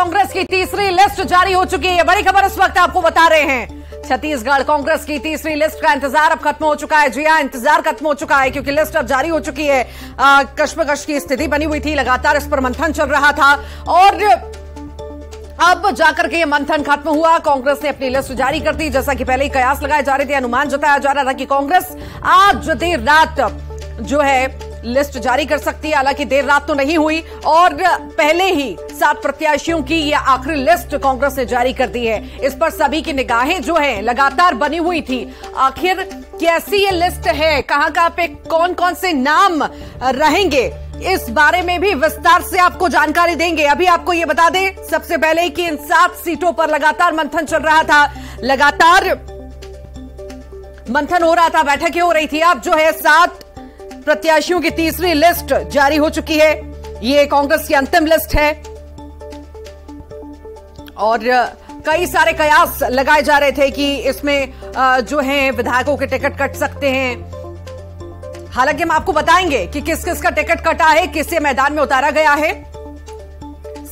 कांग्रेस की तीसरी लिस्ट जारी हो चुकी है। बड़ी खबर इस वक्त आपको बता रहे हैं। छत्तीसगढ़ कांग्रेस की तीसरी लिस्ट का इंतजार अब खत्म हो चुका है। जी हां, इंतजार खत्म हो चुका है क्योंकि लिस्ट अब जारी हो चुकी है। कश्मकश की स्थिति बनी हुई थी, लगातार इस पर मंथन चल रहा था और अब जाकर के ये मंथन खत्म हुआ। कांग्रेस ने अपनी लिस्ट जारी कर दी। जैसा कि पहले ही कयास लगाए जा रहे थे, अनुमान जताया जा रहा था कि कांग्रेस आज देर रात जो है लिस्ट जारी कर सकती है। हालांकि देर रात तो नहीं हुई और पहले ही 7 प्रत्याशियों की यह आखिरी लिस्ट कांग्रेस ने जारी कर दी है। इस पर सभी की निगाहें जो है लगातार बनी हुई थी। आखिर कैसी ये लिस्ट है, कहां पे कौन कौन से नाम रहेंगे, इस बारे में भी विस्तार से आपको जानकारी देंगे। अभी आपको ये बता दें सबसे पहले कि इन 7 सीटों पर लगातार मंथन चल रहा था, लगातार मंथन हो रहा था, बैठकें हो रही थी। अब जो है 7 प्रत्याशियों की तीसरी लिस्ट जारी हो चुकी है। ये कांग्रेस की अंतिम लिस्ट है और कई सारे कयास लगाए जा रहे थे कि इसमें जो है विधायकों के टिकट कट सकते हैं। हालांकि हम आपको बताएंगे कि किस किस का टिकट कटा है, किसे मैदान में उतारा गया है।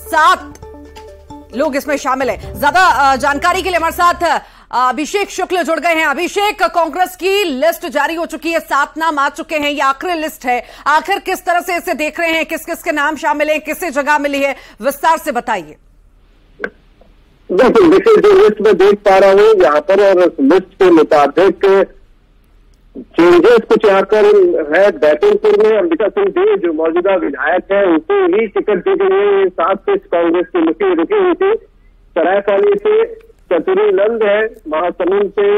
7 लोग इसमें शामिल हैं। ज्यादा जानकारी के लिए हमारे साथ अभिषेक शुक्ल जुड़ गए हैं। अभिषेक, कांग्रेस की लिस्ट जारी हो चुकी है, 7 नाम आ चुके हैं, ये आखिरी लिस्ट है। आखिर किस तरह से इसे देख रहे हैं, किस किस के नाम शामिल हैं, किसे जगह मिली है, विस्तार से बताइए। देखिए, जो लिस्ट में देख पा रहा हूँ यहाँ पर और लिस्ट के मुताबिक चेंजेस कुछ यहाँ पर है। बैतूलपुर में अंबिका सिंह देव जो मौजूदा विधायक है उनको ही टिकट दी गई है। 7 से कांग्रेस की रुकी हुई थी। सरायपाली से चतुरी नंद है, महासमुंद से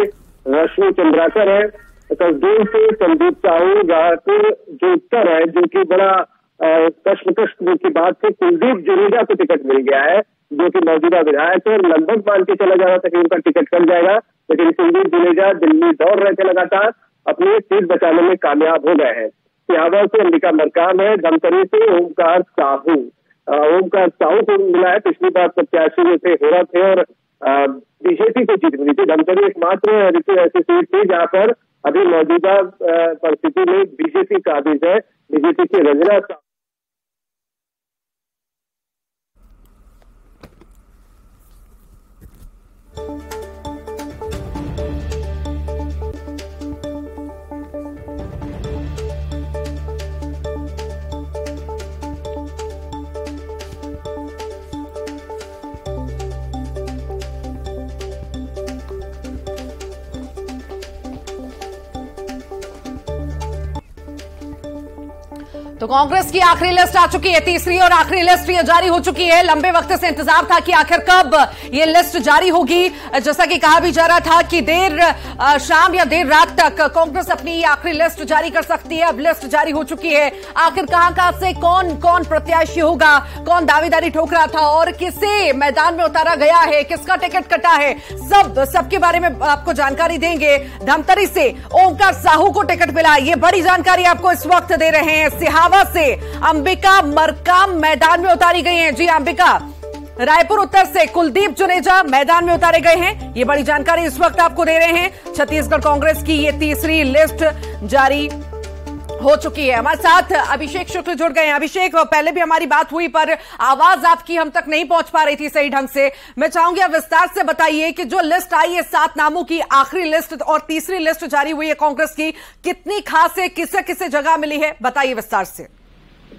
रश्मि चंद्राकर है, कसडोल से संदीप साहू, रायपुर जो उत्तर है जो कि बड़ा कश्मकश की बात थी, कुलदीप जुनेजा को टिकट मिल गया है जो कि मौजूदा विधायक है। लगभग मान के चला जा रहा था कि उनका टिकट कट जाएगा, लेकिन कुलदीप जुनेजा दिल्ली दौड़ रहे थे, लगातार अपनी सीट बचाने में कामयाब हो गए हैं। सिहावा से अंबिका मरकाम है, धमतरी से ओमकार साहू को मिला है। पिछली बार प्रत्याशी जो थे होरा थे और बीजेपी को जीत मिली थी। धमतरी एकमात्र ऐसी सीट थी जहां पर अभी मौजूदा परिस्थिति में बीजेपी काबिज है। बीजेपी की रंजना तो कांग्रेस की आखिरी लिस्ट आ चुकी है, तीसरी और आखिरी लिस्ट ये जारी हो चुकी है। लंबे वक्त से इंतजार था कि आखिर कब ये लिस्ट जारी होगी। जैसा कि कहा भी जा रहा था कि देर शाम या देर रात तक कांग्रेस अपनी आखिरी लिस्ट जारी कर सकती है। अब लिस्ट जारी हो चुकी है। आखिर कहां से कौन कौन प्रत्याशी होगा, कौन दावेदारी ठोक रहा था और किसे मैदान में उतारा गया है, किसका टिकट कटा है, सबके बारे में आपको जानकारी देंगे। धमतरी से ओमकार साहू को टिकट मिला, ये बड़ी जानकारी आपको इस वक्त दे रहे हैं। सिहावा से अंबिका मरकाम मैदान में उतारी गई हैं। जी अंबिका, रायपुर उत्तर से कुलदीप जुनेजा मैदान में उतारे गए हैं, ये बड़ी जानकारी इस वक्त आपको दे रहे हैं। छत्तीसगढ़ कांग्रेस की ये तीसरी लिस्ट जारी हो चुकी है। हमारे साथ अभिषेक शुक्ल जुड़ गए हैं। अभिषेक, पहले भी हमारी बात हुई पर आवाज आपकी हम तक नहीं पहुंच पा रही थी सही ढंग से। मैं चाहूंगी आप विस्तार से बताइए कि जो लिस्ट आई है 7 नामों की, आखिरी लिस्ट और तीसरी लिस्ट जारी हुई है कांग्रेस की, कितनी खास है, किसे किसे जगह मिली है, बताइए विस्तार से।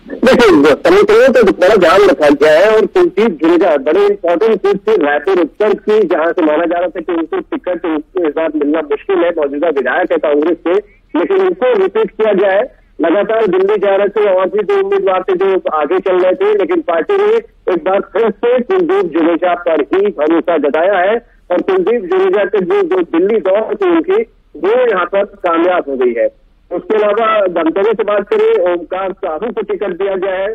देखिए, समितियों तो बड़ा ध्यान रखा गया है और कुलदीप जुनेजा बड़ी इंपॉर्टेंट सीट थी रायपुर उत्तर की, जहां से माना जा रहा था कि उनको टिकट इस बार मिलना मुश्किल है। मौजूदा विधायक है कांग्रेस से, लेकिन उनको रिपीट किया गया है। लगातार दिल्ली जा रहे थे और भी 2 उम्मीदवार थे जो आगे चल रहे थे, लेकिन पार्टी ने एक बार फिर से कुलदीप जुनेजा पर ही भरोसा जताया है और कुलदीप जुनेजा के जो दिल्ली दौड़ थी उनकी, वो यहाँ पर कामयाब हो गई है। उसके अलावा धमतरी से बात करें, ओमकार साहू को टिकट दिया गया है।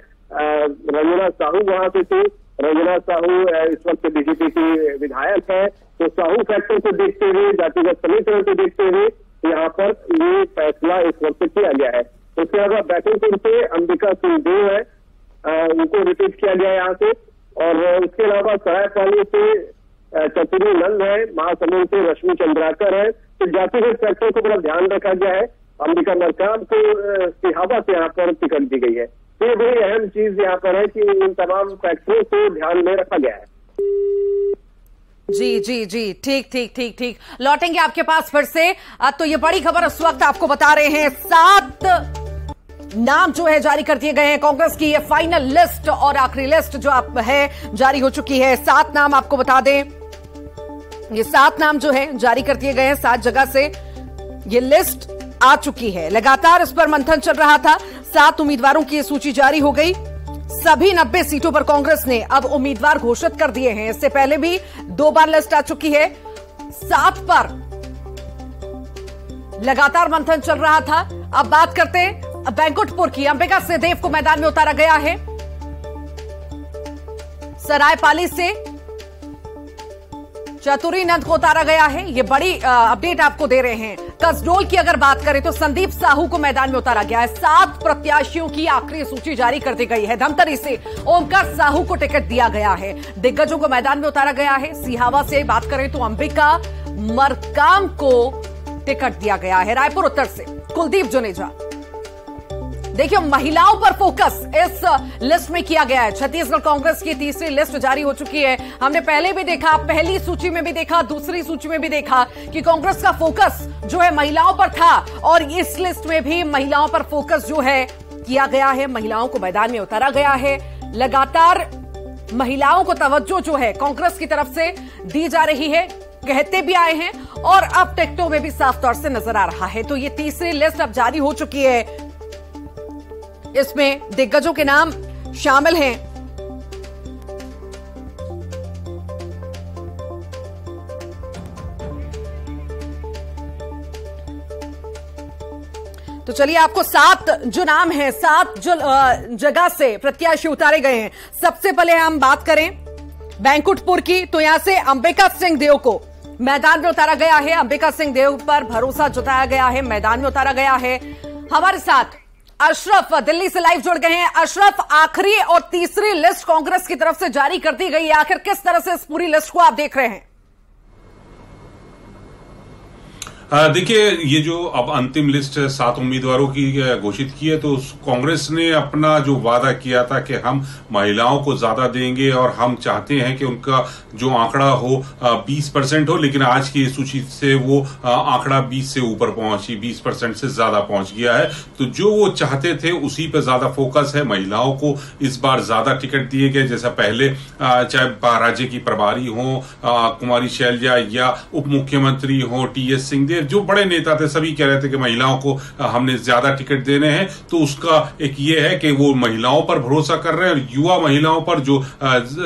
रंजना साहू वहां से थी। रंजना साहू इस वक्त बीजेपी की विधायक है, तो साहू फैक्टर को देखते हुए, जातिगत समीकरण को देखते हुए यहाँ पर ये फैसला इस वक्त किया गया है। उसके अलावा बैतूलपुर से अंबिका सिंह देव है, उनको रिपीट किया गया है यहाँ से। और उसके अलावा सरायपाली से चतुरी नंद है, महासमुंद से रश्मि चंद्राकर है। तो जातिगत फैक्टर को बड़ा ध्यान रखा गया है। अंबिका मरकाम को सिहावा से यहाँ पर टिकट दी गई है। तो ये बड़ी अहम चीज यहाँ पर है कि इन तमाम फैक्टरों को ध्यान में रखा गया है। जी जी जी, ठीक ठीक ठीक ठीक, लौटेंगे आपके पास फिर से। तो ये बड़ी खबर इस वक्त आपको बता रहे हैं, 7 नाम जो है जारी कर दिए गए हैं। कांग्रेस की ये फाइनल लिस्ट और आखिरी लिस्ट जो आप है जारी हो चुकी है। 7 नाम आपको बता दें, ये 7 नाम जो है जारी कर दिए गए हैं। 7 जगह से ये लिस्ट आ चुकी है। लगातार इस पर मंथन चल रहा था। 7 उम्मीदवारों की सूची जारी हो गई। सभी 90 सीटों पर कांग्रेस ने अब उम्मीदवार घोषित कर दिए हैं। इससे पहले भी 2 बार लिस्ट आ चुकी है। 7 पर लगातार मंथन चल रहा था। अब बात करते हैं बैंकुटपुर की। अंबिका सिंहदेव को मैदान में उतारा गया है। सरायपाली से चतुरी नंद को उतारा गया है। ये बड़ी अपडेट आपको दे रहे हैं। कसडोल की अगर बात करें तो संदीप साहू को मैदान में उतारा गया है। 7 प्रत्याशियों की आखिरी सूची जारी कर दी गई है। धमतरी से ओमकार साहू को टिकट दिया गया है। दिग्गजों को मैदान में उतारा गया है। सिहावा से बात करें तो अंबिका मरकाम को टिकट दिया गया है। रायपुर उत्तर से कुलदीप जुनेजा। देखिए, महिलाओं पर फोकस इस लिस्ट में किया गया है। छत्तीसगढ़ कांग्रेस की तीसरी लिस्ट जारी हो चुकी है। हमने पहले भी देखा, पहली सूची में भी देखा, दूसरी सूची में भी देखा कि कांग्रेस का फोकस जो है महिलाओं पर था, और इस लिस्ट में भी महिलाओं पर फोकस जो है किया गया है। महिलाओं को मैदान में उतारा गया है। लगातार महिलाओं को तवज्जो जो है कांग्रेस की तरफ से दी जा रही है, कहते भी आए हैं और अब टिकटों में भी साफ तौर से नजर आ रहा है। तो ये तीसरी लिस्ट अब जारी हो चुकी है। इसमें दिग्गजों के नाम शामिल हैं। तो चलिए, आपको 7 जो नाम हैं, 7 जो जगह से प्रत्याशी उतारे गए हैं। सबसे पहले हम बात करें बैंकुटपुर की, तो यहां से अंबिका सिंहदेव को मैदान में उतारा गया है। अंबिका सिंहदेव पर भरोसा जताया गया है, मैदान में उतारा गया है। हमारे साथ अशरफ दिल्ली से लाइव जुड़ गए हैं। अशरफ, आखिरी और तीसरी लिस्ट कांग्रेस की तरफ से जारी कर दी गई है। आखिर किस तरह से इस पूरी लिस्ट को आप देख रहे हैं? देखिए, ये जो अब अंतिम लिस्ट 7 उम्मीदवारों की घोषित की है, तो कांग्रेस ने अपना जो वादा किया था कि हम महिलाओं को ज्यादा देंगे और हम चाहते हैं कि उनका जो आंकड़ा हो 20% हो, लेकिन आज की सूची से वो आंकड़ा 20 से ऊपर पहुंची, 20% से ज्यादा पहुंच गया है। तो जो वो चाहते थे उसी पर ज्यादा फोकस है। महिलाओं को इस बार ज्यादा टिकट दिए गए, जैसा पहले चाहे राज्य की प्रभारी हो कुमारी शैलजा या उप मुख्यमंत्री हो टीएस सिंहदेव, जो बड़े नेता थे, सभी कह रहे थे कि महिलाओं को हमने ज्यादा टिकट देने हैं। तो उसका एक ये है कि वो महिलाओं पर भरोसा कर रहे हैं, और युवा महिलाओं पर जो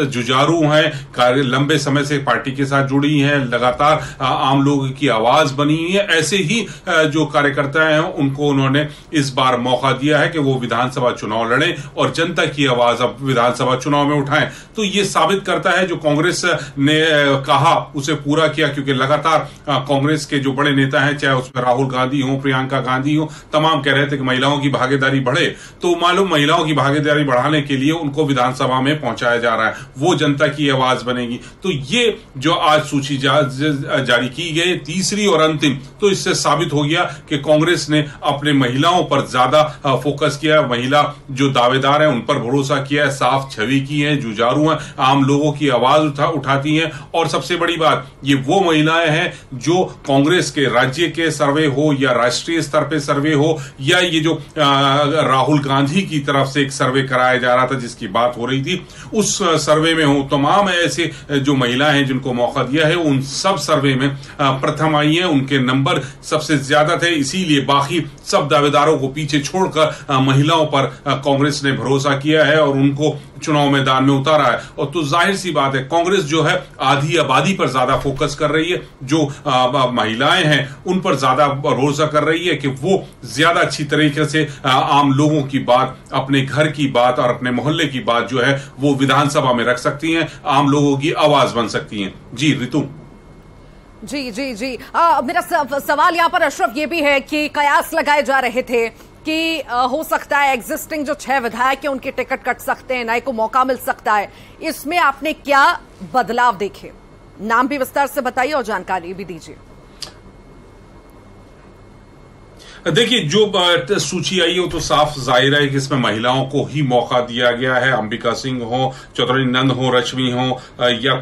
जुझारू हैं, लंबे समय से पार्टी के साथ जुड़ी हैं, लगातार आम लोगों की आवाज बनी हुई है, ऐसे ही जो कार्यकर्ता हैं उनको उन्होंने इस बार मौका दिया है कि वो विधानसभा चुनाव लड़ें और जनता की आवाज अब विधानसभा चुनाव में उठाएं। तो ये साबित करता है जो कांग्रेस ने कहा उसे पूरा किया, क्योंकि लगातार कांग्रेस के जो बड़े नेता हैं, चाहे उसमें राहुल गांधी हो, प्रियंका गांधी हो, तमाम कह रहे थे कि महिलाओं की भागीदारी बढ़े। तो मालूम महिलाओं की भागीदारी बढ़ाने के लिए उनको विधानसभा में पहुंचाया जा रहा है, वो जनता की आवाज बनेगी। तो ये जो आज सूची जारी की गई तीसरी और अंतिम, तो इससे साबित हो गया कि कांग्रेस ने अपने महिलाओं पर ज्यादा फोकस किया। महिला जो दावेदार हैं उन पर भरोसा किया है, साफ छवि की है, जुझारू हैं, आम लोगों की आवाज उठाती हैं। और सबसे बड़ी बात, ये वो महिलाएं हैं जो कांग्रेस के राज्य के सर्वे हो या राष्ट्रीय स्तर पे सर्वे हो, या ये जो राहुल गांधी की तरफ से एक सर्वे कराया जा रहा था जिसकी बात हो रही थी, उस सर्वे में हो, तमाम ऐसे जो महिलाएं हैं जिनको मौका दिया है, उन सब सर्वे में प्रथम आई है, उनके नंबर सबसे ज्यादा थे। इसीलिए बाकी सब दावेदारों को पीछे छोड़कर महिलाओं पर कांग्रेस ने भरोसा किया है और उनको चुनाव मैदान में उतारा है। और तो जाहिर सी बात है, कांग्रेस जो है आधी आबादी पर ज्यादा फोकस कर रही है, जो महिलाएं हैं उन पर ज्यादा भरोसा कर रही है कि वो ज्यादा अच्छी तरीके से आम लोगों की बात, अपने घर की बात और अपने मोहल्ले की बात जो है वो विधानसभा में रख सकती हैं, आम लोगों की आवाज बन सकती हैं। जी रितु। जी जी जी, मेरा सवाल यहाँ पर अशरफ ये भी है कि कयास लगाए जा रहे थे कि हो सकता है एग्जिस्टिंग जो 6 विधायक हैं उनके टिकट कट सकते हैं, नए को मौका मिल सकता है। इसमें आपने क्या बदलाव देखे? नाम भी विस्तार से बताइए और जानकारी भी दीजिए। देखिए, जो सूची आई है वो तो साफ जाहिर है कि इसमें महिलाओं को ही मौका दिया गया है। अंबिका सिंह हो, चौधरी नंद हो, रश्मि हो या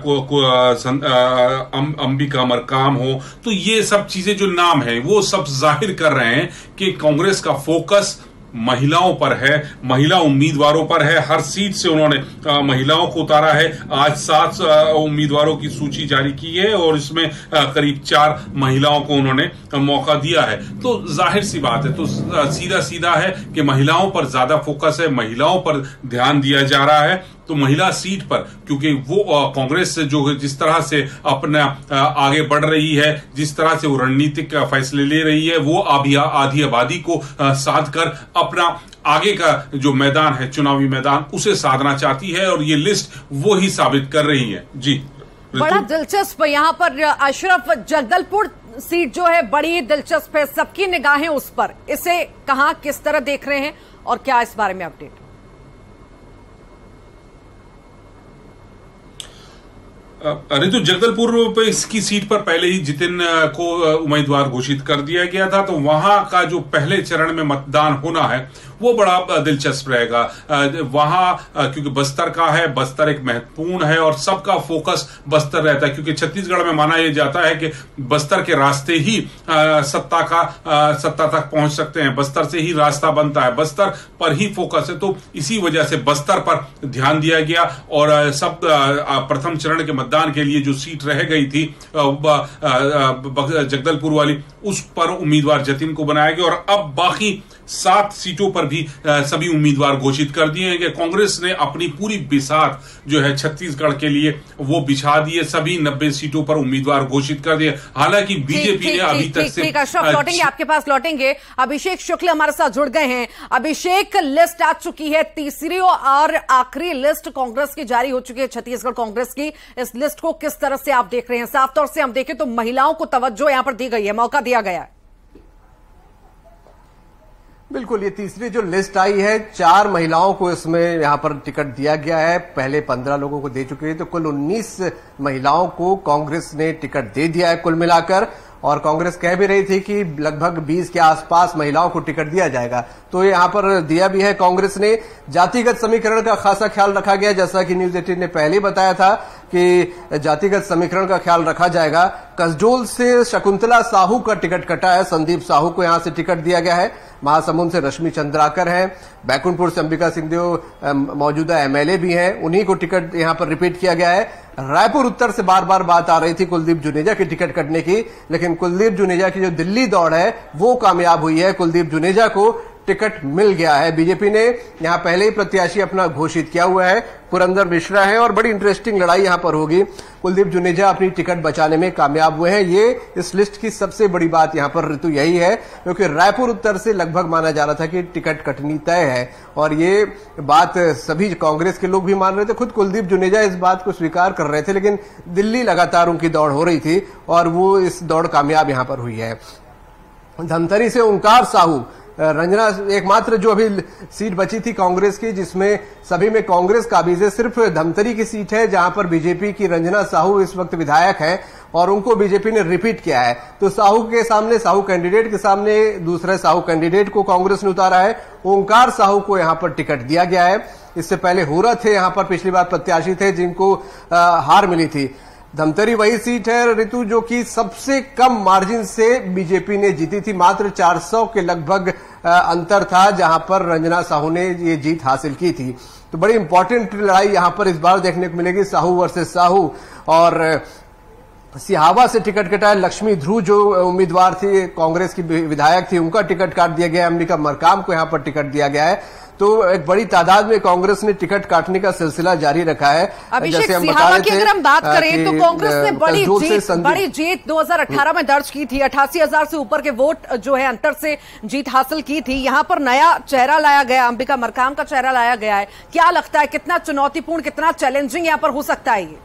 अंबिका मरकाम हो, तो ये सब चीजें जो नाम है वो सब जाहिर कर रहे हैं कि कांग्रेस का फोकस महिलाओं पर है, महिला उम्मीदवारों पर है। हर सीट से उन्होंने महिलाओं को उतारा है। आज 7 उम्मीदवारों की सूची जारी की है और इसमें करीब 4 महिलाओं को उन्होंने मौका दिया है। तो जाहिर सी बात है, तो सीधा सीधा है कि महिलाओं पर ज्यादा फोकस है, महिलाओं पर ध्यान दिया जा रहा है। तो महिला सीट पर, क्योंकि वो कांग्रेस जो जिस तरह से अपना आगे बढ़ रही है, जिस तरह से वो रणनीतिक फैसले ले रही है, वो आधी आबादी को साध कर अपना आगे का जो मैदान है, चुनावी मैदान, उसे साधना चाहती है और ये लिस्ट वो ही साबित कर रही है। जी, बड़ा दिलचस्प यहाँ पर अशरफ, जगदलपुर सीट जो है बड़ी दिलचस्प है, सबकी निगाहें उस पर। इसे कहां किस तरह देख रहे हैं और क्या इस बारे में अपडेट? रितु, जगदलपुर पे इसकी सीट पर पहले ही जितिन को उम्मीदवार घोषित कर दिया गया था, तो वहां का जो पहले चरण में मतदान होना है वो बड़ा दिलचस्प रहेगा। वहां क्योंकि बस्तर का है, बस्तर एक महत्वपूर्ण है और सबका फोकस बस्तर रहता है, क्योंकि छत्तीसगढ़ में माना यह जाता है कि बस्तर के रास्ते ही सत्ता तक पहुंच सकते हैं, बस्तर से ही रास्ता बनता है, बस्तर पर ही फोकस है। तो इसी वजह से बस्तर पर ध्यान दिया गया और सब प्रथम चरण के मतदान के लिए जो सीट रह गई थी जगदलपुर वाली, उस पर उम्मीदवार जतिन को बनाया गया और अब बाकी 7 सीटों पर भी सभी उम्मीदवार घोषित कर दिए हैं कि कांग्रेस ने अपनी पूरी बिसात जो है छत्तीसगढ़ के लिए वो बिछा दिए, सभी 90 सीटों पर उम्मीदवार घोषित कर दिए। हालांकि बीजेपी ने अभी तक से अशरफ लौटेंगे, आपके पास लौटेंगे। अभिषेक शुक्ल हमारे साथ जुड़ गए हैं। अभिषेक, लिस्ट आ चुकी है, तीसरी और आखिरी लिस्ट कांग्रेस की जारी हो चुकी है, छत्तीसगढ़ कांग्रेस की। इस लिस्ट को किस तरह से आप देख रहे हैं? साफ तौर से हम देखें तो महिलाओं को तवज्जो यहां पर दी गई है, मौका दिया गया है। बिल्कुल, ये तीसरी जो लिस्ट आई है, 4 महिलाओं को इसमें यहां पर टिकट दिया गया है। पहले 15 लोगों को दे चुके हैं, तो कुल 19 महिलाओं को कांग्रेस ने टिकट दे दिया है कुल मिलाकर। और कांग्रेस कह भी रही थी कि लगभग 20 के आसपास महिलाओं को टिकट दिया जाएगा, तो यहां पर दिया भी है। कांग्रेस ने जातिगत समीकरण का खासा ख्याल रखा गया, जैसा कि न्यूज 18 ने पहले बताया था कि जातिगत समीकरण का ख्याल रखा जाएगा। कसडोल से शकुंतला साहू का टिकट कटा है, संदीप साहू को यहां से टिकट दिया गया है। महासमुंद से रश्मि चंद्राकर हैं, बैकुंठपुर से अंबिका सिंहदेव मौजूदा एमएलए भी हैं, उन्हीं को टिकट यहां पर रिपीट किया गया है। रायपुर उत्तर से बार बार बात आ रही थी कुलदीप जुनेजा की टिकट कटने की, लेकिन कुलदीप जुनेजा की जो दिल्ली दौड़ है वो कामयाब हुई है, कुलदीप जुनेजा को टिकट मिल गया है। बीजेपी ने यहां पहले ही प्रत्याशी अपना घोषित किया हुआ है, पुरंदर मिश्रा है, और बड़ी इंटरेस्टिंग लड़ाई यहां पर होगी। कुलदीप जुनेजा अपनी टिकट बचाने में कामयाब हुए हैं। ये इस लिस्ट की सबसे बड़ी बात यहां पर ऋतु यही है, क्योंकि रायपुर उत्तर से लगभग माना जा रहा था कि टिकट कटनी तय है, और ये बात सभी कांग्रेस के लोग भी मान रहे थे। खुद कुलदीप जुनेजा इस बात को स्वीकार कर रहे थे, लेकिन दिल्ली लगातार उनकी दौड़ हो रही थी और वो इस दौड़ कामयाब यहां पर हुई है। धमतरी से ओंकार साहू, रंजना एकमात्र जो अभी सीट बची थी कांग्रेस की जिसमें सभी में कांग्रेस काबिज है, सिर्फ धमतरी की सीट है जहां पर बीजेपी की रंजना साहू इस वक्त विधायक है और उनको बीजेपी ने रिपीट किया है। तो साहू के सामने, साहू कैंडिडेट के सामने दूसरे साहू कैंडिडेट को कांग्रेस ने उतारा है। ओंकार साहू को यहां पर टिकट दिया गया है। इससे पहले होरा थे यहां पर, पिछली बार प्रत्याशी थे जिनको हार मिली थी। धमतरी वही सीट है ऋतु जो कि सबसे कम मार्जिन से बीजेपी ने जीती थी, मात्र 400 के लगभग अंतर था जहां पर रंजना साहू ने ये जीत हासिल की थी। तो बड़ी इंपॉर्टेंट लड़ाई यहां पर इस बार देखने को मिलेगी, साहू वर्सेस साहू। और सिहावा से टिकट कटा है, लक्ष्मी ध्रुव जो उम्मीदवार थी, कांग्रेस की विधायक थी, उनका टिकट काट दिया गया है। अंबिका मरकाम को यहां पर टिकट दिया गया है। तो एक बड़ी तादाद में कांग्रेस ने टिकट काटने का सिलसिला जारी रखा है। अभिषेक, सिहावा की अगर हम बात करें तो कांग्रेस ने बड़ी जीत 2018 में दर्ज की थी, 88,000 से ऊपर के वोट जो है अंतर से जीत हासिल की थी। यहां पर नया चेहरा लाया गया, अंबिका मरकाम का चेहरा लाया गया है। क्या लगता है कितना चुनौतीपूर्ण, कितना चैलेंजिंग यहां पर हो सकता है ये?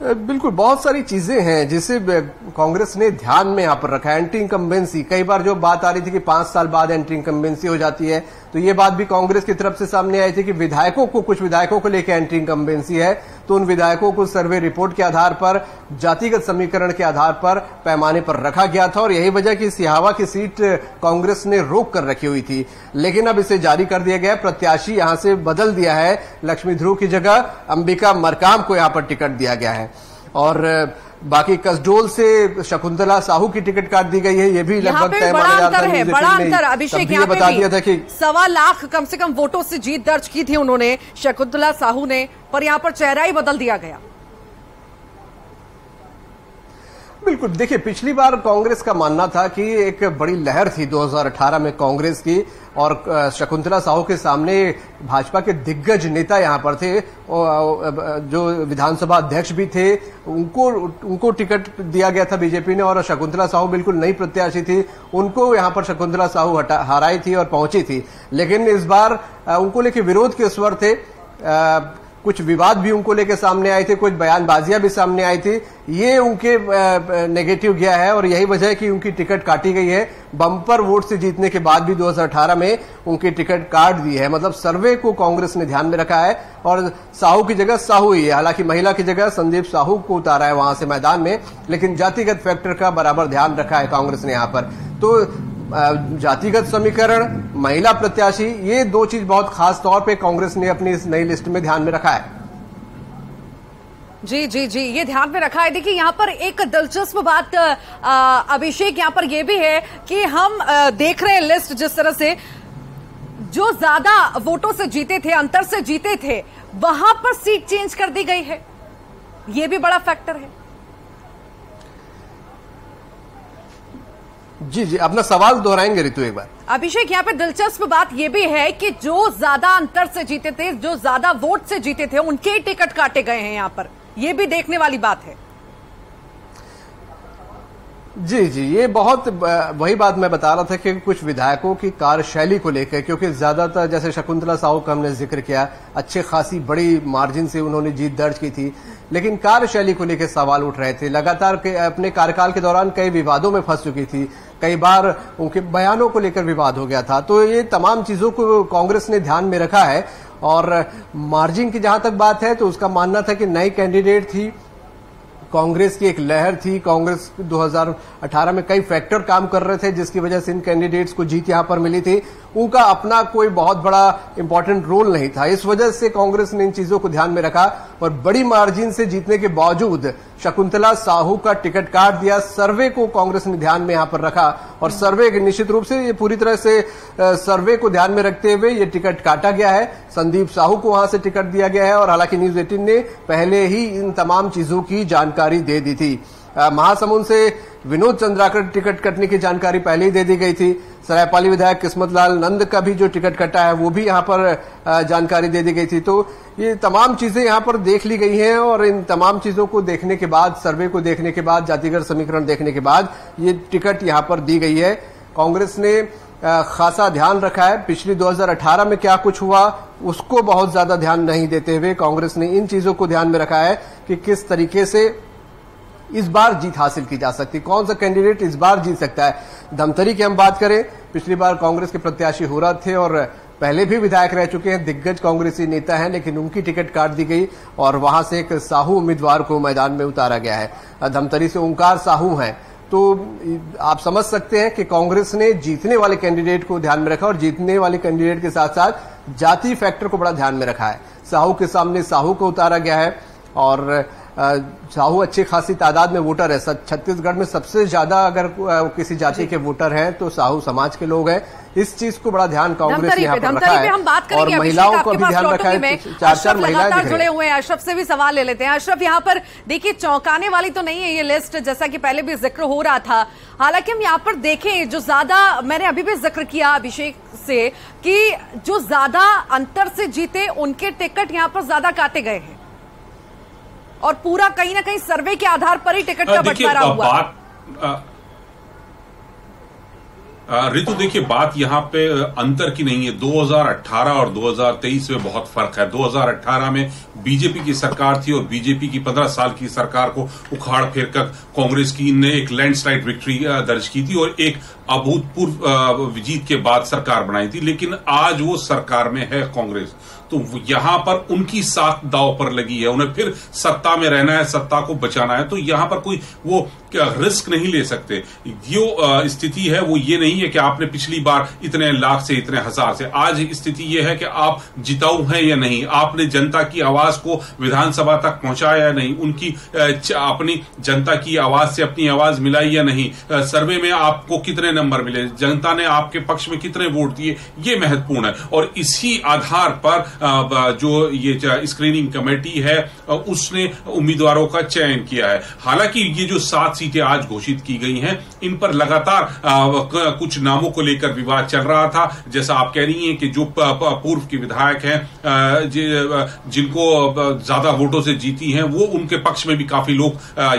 बिल्कुल, बहुत सारी चीजें हैं जिसे कांग्रेस ने ध्यान में यहां पर रखा है। एंटी इनकम्बेंसी, कई बार जो बात आ रही थी कि 5 साल बाद एंटी इनकम्बेंसी हो जाती है, तो ये बात भी कांग्रेस की तरफ से सामने आई थी कि विधायकों को, कुछ विधायकों को लेकर एंटी इनकम्बेंसी है। तो उन विधायकों को सर्वे रिपोर्ट के आधार पर, जातिगत समीकरण के आधार पर पैमाने पर रखा गया था और यही वजह कि सिहावा की सीट कांग्रेस ने रोक कर रखी हुई थी। लेकिन अब इसे जारी कर दिया गया, प्रत्याशी यहां से बदल दिया है। लक्ष्मी ध्रुव की जगह अंबिका मरकाम को यहां पर टिकट दिया गया है और बाकी कसडोल से शकुंतला साहू की टिकट काट दी गई है। ये भी लगभग तय माना जाता है। बड़ा अंतर अभिषेक, यहाँ बता दिया था कि 1.25 लाख कम से कम वोटों से जीत दर्ज की थी उन्होंने, शकुंतला साहू ने, पर यहाँ पर चेहरा ही बदल दिया गया। बिल्कुल, देखिए पिछली बार कांग्रेस का मानना था कि एक बड़ी लहर थी 2018 में कांग्रेस की और शकुंतला साहू के सामने भाजपा के दिग्गज नेता यहां पर थे, जो विधानसभा अध्यक्ष भी थे, उनको टिकट दिया गया था बीजेपी ने और शकुंतला साहू बिल्कुल नई प्रत्याशी थी, उनको यहां पर शकुंतला साहू हराई थी और पहुंची थी। लेकिन इस बार उनको लेके विरोध के स्वर थे, कुछ विवाद भी उनको लेकर सामने आए थे, कुछ बयानबाजियां भी सामने आई थी। ये उनके नेगेटिव गया है और यही वजह है कि उनकी टिकट काटी गई है। बम्पर वोट से जीतने के बाद भी 2018 में उनकी टिकट काट दी है। मतलब सर्वे को कांग्रेस ने ध्यान में रखा है और साहू की जगह साहू ही है। हालांकि महिला की जगह संदीप साहू को उतारा है वहां से मैदान में, लेकिन जातिगत फैक्टर का बराबर ध्यान रखा है कांग्रेस ने यहां पर। तो जातिगत समीकरण, महिला प्रत्याशी, ये दो चीज बहुत खास तौर पे कांग्रेस ने अपनी इस नई लिस्ट में ध्यान में रखा है। जी जी जी, ये ध्यान में रखा है। देखिए यहाँ पर एक दिलचस्प बात अभिषेक यहाँ पर ये भी है कि हम देख रहे हैं लिस्ट जिस तरह से जो ज्यादा वोटों से जीते थे, अंतर से जीते थे, वहां पर सीट चेंज कर दी गई है। ये भी बड़ा फैक्टर है। जी जी, अपना सवाल दोहराएंगे ऋतु एक बार। अभिषेक, यहाँ पे दिलचस्प बात यह भी है कि जो ज्यादा अंतर से जीते थे, जो ज्यादा वोट से जीते थे, उनके टिकट काटे गए हैं यहाँ पर। ये भी देखने वाली बात है। जी जी, ये बहुत वही बात मैं बता रहा था कि कुछ विधायकों की कार्यशैली को लेकर, क्योंकि ज्यादातर जैसे शकुंतला साहू का हमने जिक्र किया, अच्छे खासी बड़ी मार्जिन से उन्होंने जीत दर्ज की थी, लेकिन कार्यशैली को लेकर सवाल उठ रहे थे। लगातार अपने कार्यकाल के दौरान कई विवादों में फंस चुकी थी, कई बार उनके बयानों को लेकर विवाद हो गया था। तो ये तमाम चीजों को कांग्रेस ने ध्यान में रखा है। और मार्जिन की जहां तक बात है तो उसका मानना था कि नई कैंडिडेट थी, कांग्रेस की एक लहर थी, कांग्रेस 2018 में कई फैक्टर काम कर रहे थे जिसकी वजह से इन कैंडिडेट्स को जीत यहां पर मिली थी। उनका अपना कोई बहुत बड़ा इंपॉर्टेंट रोल नहीं था, इस वजह से कांग्रेस ने इन चीजों को ध्यान में रखा और बड़ी मार्जिन से जीतने के बावजूद शकुंतला साहू का टिकट काट दिया। सर्वे को कांग्रेस ने ध्यान में यहां पर रखा और सर्वे निश्चित रूप से ये पूरी तरह से सर्वे को ध्यान में रखते हुए ये टिकट काटा गया है। संदीप साहू को वहां से टिकट दिया गया है और हालांकि न्यूज 18 ने पहले ही इन तमाम चीजों की जानकारी दे दी थी। महासमुंद से विनोद चंद्राकर टिकट कटने की जानकारी पहले ही दे दी गई थी। सरायपाली विधायक किस्मत लाल नंद का भी जो टिकट कटा है वो भी यहां पर जानकारी दे दी गई थी। तो ये तमाम चीजें यहां पर देख ली गई हैं और इन तमाम चीजों को देखने के बाद, सर्वे को देखने के बाद, जातिगत समीकरण देखने के बाद ये टिकट यहां पर दी गई है। कांग्रेस ने खासा ध्यान रखा है। पिछली 2018 में क्या कुछ हुआ उसको बहुत ज्यादा ध्यान नहीं देते हुए कांग्रेस ने इन चीजों को ध्यान में रखा है कि किस तरीके से इस बार जीत हासिल की जा सकती, कौन सा कैंडिडेट इस बार जीत सकता है। धमतरी की हम बात करें, पिछली बार कांग्रेस के प्रत्याशी हो रहे थे और पहले भी विधायक रह चुके हैं, दिग्गज कांग्रेसी नेता हैं, लेकिन उनकी टिकट काट दी गई और वहां से एक साहू उम्मीदवार को मैदान में उतारा गया है। धमतरी से ओंकार साहू हैं। तो आप समझ सकते हैं कि कांग्रेस ने जीतने वाले कैंडिडेट को ध्यान में रखा और जीतने वाले कैंडिडेट के साथ साथ जाति फैक्टर को बड़ा ध्यान में रखा है। साहू के सामने साहू को उतारा गया है और साहू अच्छी खासी तादाद में वोटर है। छत्तीसगढ़ में सबसे ज्यादा अगर किसी जाति के वोटर हैं तो साहू समाज के लोग हैं। इस चीज को बड़ा ध्यान कांग्रेस ने यहाँ पर रखा है और महिलाओं को भी ध्यान रखा है। 4 महिलाएं जुड़े हुए हैं। अशरफ से भी सवाल ले लेते हैं। अशरफ, यहाँ पर देखिए चौंकाने वाली तो नहीं है ये लिस्ट, जैसा कि पहले भी जिक्र हो रहा था। हालांकि हम यहाँ पर देखें, जो ज्यादा, मैंने अभी भी जिक्र किया अभिषेक से कि जो ज्यादा अंतर से जीते उनके टिकट यहाँ पर ज्यादा काटे गए हैं और पूरा कहीं ना कहीं सर्वे के आधार पर ही टिकट का बंटवारा हुआ। ऋतु, देखिए बात यहाँ पे अंतर की नहीं है। 2018 और 2023 में बहुत फर्क है। 2018 में बीजेपी की सरकार थी और बीजेपी की 15 साल की सरकार को उखाड़ फेर कर कांग्रेस की ने एक लैंडस्लाइड विक्ट्री दर्ज की थी और एक अभूतपूर्व जीत के बाद सरकार बनाई थी। लेकिन आज वो सरकार में है कांग्रेस। तो यहां पर उनकी साख दांव पर लगी है, उन्हें फिर सत्ता में रहना है, सत्ता को बचाना है, तो यहां पर कोई वो रिस्क नहीं ले सकते। जो स्थिति है वो ये नहीं है कि आपने पिछली बार इतने लाख से इतने हजार से, आज स्थिति ये है कि आप जिताऊ हैं या नहीं, आपने जनता की आवाज को विधानसभा तक पहुंचाया या नहीं, उनकी अपनी जनता की आवाज से अपनी आवाज मिलाई या नहीं, सर्वे में आपको कितने नंबर मिले, जनता ने आपके पक्ष में कितने वोट दिए, ये महत्वपूर्ण है। और इसी आधार पर जो ये स्क्रीनिंग कमेटी है उसने उम्मीदवारों का चयन किया है। हालांकि ये जो 7 सीटें आज घोषित की गई हैं, इन पर लगातार कुछ नामों को लेकर विवाद चल रहा था। जैसा आप कह रही हैं कि जो पूर्व के विधायक हैं जिनको ज्यादा वोटों से जीती हैं, वो उनके पक्ष में भी काफी लोग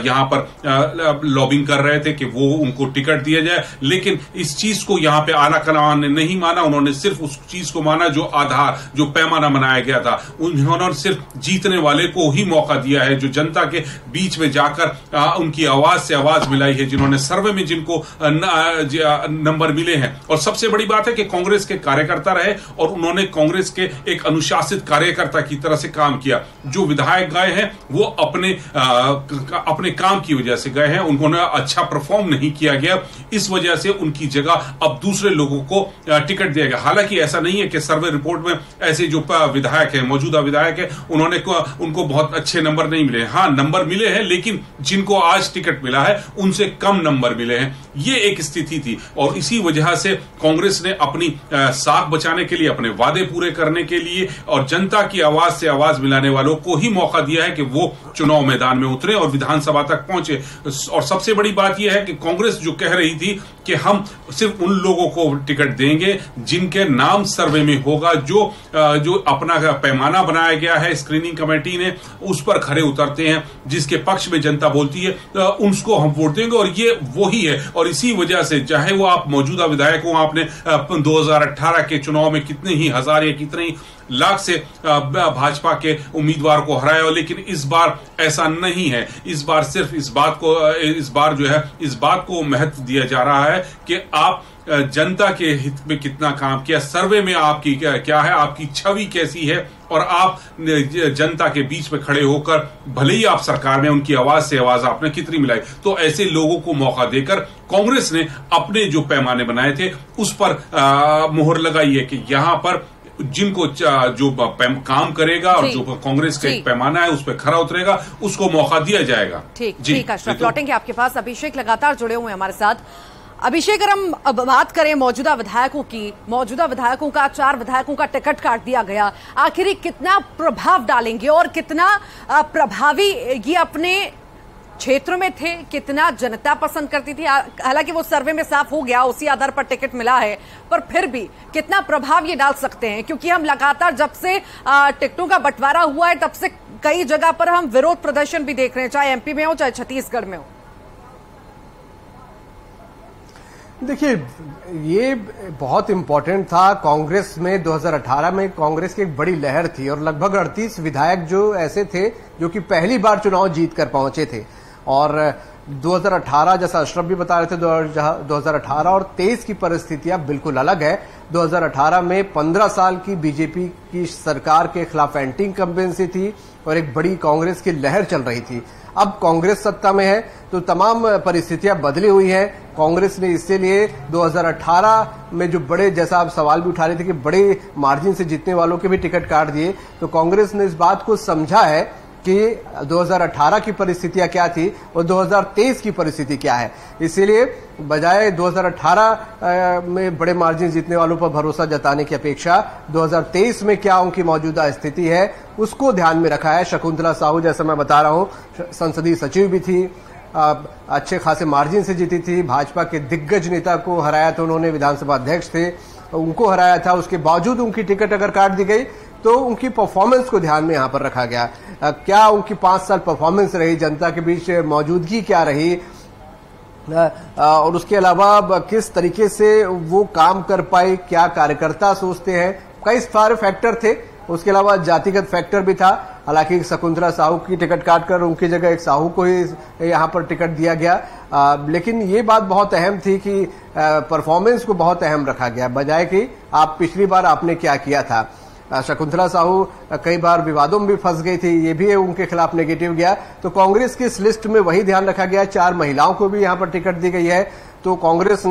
यहां पर लॉबिंग कर रहे थे कि वो उनको टिकट दिया जाए, लेकिन इस चीज को यहां पे आला कमान ने नहीं माना। उन्होंने सिर्फ उस चीज को माना जो आधार, जो पैमाना बनाया गया था, उन्होंने सिर्फ जीतने वाले को ही मौका दिया है, जो जनता के बीच में जाकर उनकी आवाज से आवाज मिलाई है, जिन्होंने सर्वे में जिनको नंबर मिले हैं। और सबसे बड़ी बात है कि कांग्रेस के कार्यकर्ता रहे और उन्होंने कांग्रेस के एक अनुशासित कार्यकर्ता की तरह से काम किया। जो विधायक गए हैं वो अपने काम की वजह से गए हैं, उन्होंने अच्छा परफॉर्म नहीं किया गया, इस वजह से उनकी जगह अब दूसरे लोगों को टिकट दिया गया। हालांकि ऐसा नहीं है कि सर्वे रिपोर्ट में ऐसे जो विधायक है, मौजूदा विधायक है, उनको बहुत अच्छे नंबर नहीं मिले। हाँ, नंबर मिले हैं, लेकिन जिनको आज टिकट मिला है उनसे कम नंबर मिले हैं। ये एक स्थिति थी और इसी वजह से कांग्रेस ने अपनी साख बचाने के लिए, अपने वादे पूरे करने के लिए और जनता की आवाज से आवाज मिलाने वालों को ही मौका दिया है कि वो चुनाव मैदान में उतरे और विधानसभा तक पहुंचे। और सबसे बड़ी बात यह है कि कांग्रेस जो कह रही थी कि हम सिर्फ उन लोगों को टिकट देंगे जिनके नाम सर्वे में होगा, जो अपना पैमाना बनाया गया है स्क्रीनिंग कमेटी ने, उस पर खरे उतरते हैं, जिसके पक्ष में जनता बोलती है उसको हम वोट देंगे। और ये वही है। और इसी वजह से चाहे वो आप मौजूदा विधायक हो, आपने 2018 के चुनाव में कितने ही हजार या कितने ही लाख से भाजपा के उम्मीदवार को हराया हो, लेकिन इस बार ऐसा नहीं है। इस बार सिर्फ इस बात को महत्व दिया जा रहा है कि आप जनता के हित में कितना काम किया, सर्वे में आपकी क्या है, आपकी छवि कैसी है, और आप जनता के बीच में खड़े होकर भले ही आप सरकार में, उनकी आवाज से आवाज आपने कितनी मिलाई। तो ऐसे लोगों को मौका देकर कांग्रेस ने अपने जो पैमाने बनाए थे उस पर मोहर लगाई है कि यहां पर जिनको जो काम करेगा और जो कांग्रेस का एक पैमाना है उस पर खरा उतरेगा, उसको मौका दिया जाएगा। ठीक अशरफ, लौटेंगे आपके पास। अभिषेक लगातार जुड़े हुए हैं हमारे साथ। अभिषेक, अगर हम अब बात करें मौजूदा विधायकों की, मौजूदा विधायकों का 4 विधायकों का टिकट काट दिया गया, आखिर कितना प्रभाव डालेंगे और कितना प्रभावी ये अपने क्षेत्रों में थे, कितना जनता पसंद करती थी? हालांकि वो सर्वे में साफ हो गया, उसी आधार पर टिकट मिला है, पर फिर भी कितना प्रभाव ये डाल सकते हैं? क्योंकि हम लगातार जब से टिकटों का बंटवारा हुआ है तब से कई जगह पर हम विरोध प्रदर्शन भी देख रहे हैं, चाहे एमपी में हो चाहे छत्तीसगढ़ में हो। देखिए, ये बहुत इंपॉर्टेंट था। कांग्रेस में 2018 में कांग्रेस की एक बड़ी लहर थी और लगभग 38 विधायक जो ऐसे थे जो कि पहली बार चुनाव जीत कर पहुंचे थे। और 2018, जैसा अशरफ भी बता रहे थे, 2018 और 23 की परिस्थितियां बिल्कुल अलग है। 2018 में 15 साल की बीजेपी की सरकार के खिलाफ एंटी इंकम्बेंसी थी और एक बड़ी कांग्रेस की लहर चल रही थी। अब कांग्रेस सत्ता में है तो तमाम परिस्थितियां बदली हुई हैं। कांग्रेस ने इसीलिए 2018 में जो बड़े, जैसा आप सवाल भी उठा रहे थे कि बड़े मार्जिन से जीतने वालों के भी टिकट काट दिए, तो कांग्रेस ने इस बात को समझा है कि 2018 की परिस्थितियां क्या थी और 2023 की परिस्थिति क्या है। इसीलिए बजाय 2018 में बड़े मार्जिन जीतने वालों पर भरोसा जताने की अपेक्षा 2023 में क्या उनकी मौजूदा स्थिति है उसको ध्यान में रखा है। शकुंतला साहू, जैसा मैं बता रहा हूं, संसदीय सचिव भी थी, अच्छे खासे मार्जिन से जीती थी, भाजपा के दिग्गज नेता को हराया था उन्होंने, विधानसभा अध्यक्ष थे, उनको हराया था। उसके बावजूद उनकी टिकट अगर काट दी गई तो उनकी परफॉर्मेंस को ध्यान में यहां पर रखा गया। क्या उनकी 5 साल परफॉर्मेंस रही, जनता के बीच मौजूदगी क्या रही, और उसके अलावा किस तरीके से वो काम कर पाए, क्या कार्यकर्ता सोचते हैं, कई सारे फैक्टर थे। उसके अलावा जातिगत फैक्टर भी था। हालांकि शकुंतला साहू की टिकट काटकर उनकी जगह एक साहू को ही यहां पर टिकट दिया गया, लेकिन ये बात बहुत अहम थी कि परफॉर्मेंस को बहुत अहम रखा गया, बजाय कि आप पिछली बार आपने क्या किया था। शकुंतला साहू कई बार विवादों में भी फंस गई थी, ये भी उनके खिलाफ नेगेटिव गया। तो कांग्रेस की इस लिस्ट में वही ध्यान रखा गया, 4 महिलाओं को भी यहां पर टिकट दी गई है। तो कांग्रेस ने